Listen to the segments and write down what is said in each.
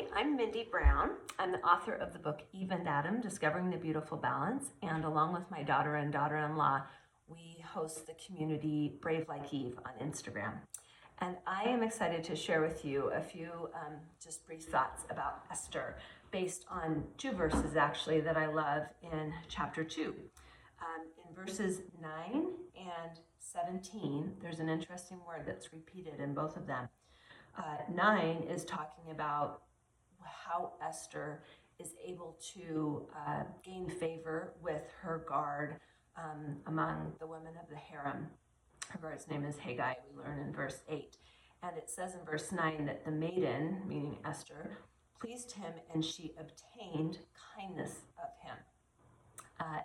Hi, I'm Mindy Brown. I'm the author of the book Eve and Adam, Discovering the Beautiful Balance, and along with my daughter and daughter-in-law, we host the community Brave Like Eve on Instagram. And I am excited to share with you a few just brief thoughts about Esther based on two verses actually that I love in chapter 2. In verses 9 and 17, there's an interesting word that's repeated in both of them. 9 is talking about how Esther is able to gain favor with her guard among the women of the harem. Her guard's name is Haggai, we learn in verse 8. And it says in verse 9 that the maiden, meaning Esther, pleased him and she obtained kindness of him.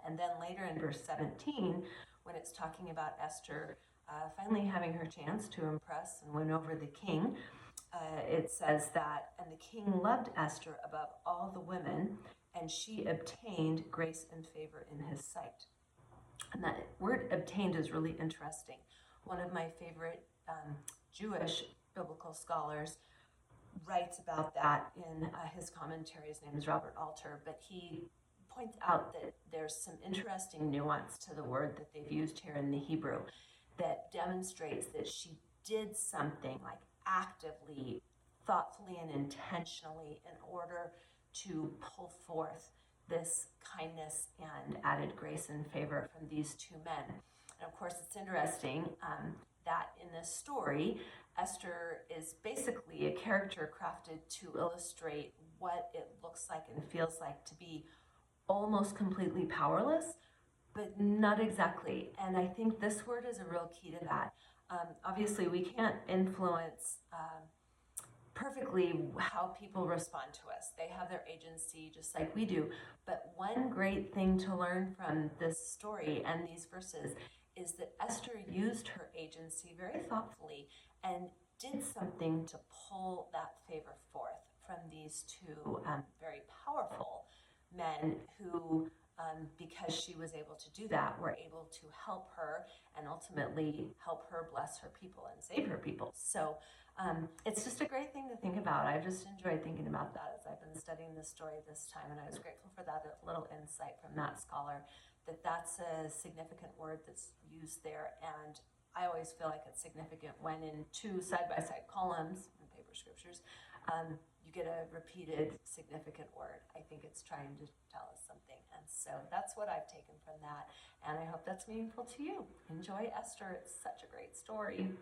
And then later in verse 17, when it's talking about Esther finally having her chance to impress and win over the king, it says that, and the king loved Esther above all the women, and she obtained grace and favor in his sight. And that word obtained is really interesting. One of my favorite Jewish biblical scholars writes about that in his commentary. His name is Robert Alter, but he points out that there's some interesting nuance to the word that they've used here in the Hebrew that demonstrates that she did something like actively, thoughtfully, and intentionally in order to pull forth this kindness and added grace and favor from these two men. And of course, it's interesting that in this story, Esther is basically a character crafted to illustrate what it looks like and feels like to be almost completely powerless, but not exactly. And I think this word is a real key to that. Obviously, we can't influence perfectly how people respond to us. They have their agency just like we do. But one great thing to learn from this story and these verses is that Esther used her agency very thoughtfully and did something to pull that favor forth from these two very powerful men who, because she was able to do that, were able to help her and ultimately help her bless her people and save her people. So it's just a great thing to think about. I've just enjoyed thinking about that as I've been studying this story this time, and I was grateful for that little insight from that scholar, that that's a significant word that's used there. And I always feel like it's significant when in two side-by-side columns in paper scriptures, you get a repeated significant word. I think it's trying to tell us something. And so that's what I've taken from that. And I hope that's meaningful to you. Enjoy Esther. It's such a great story.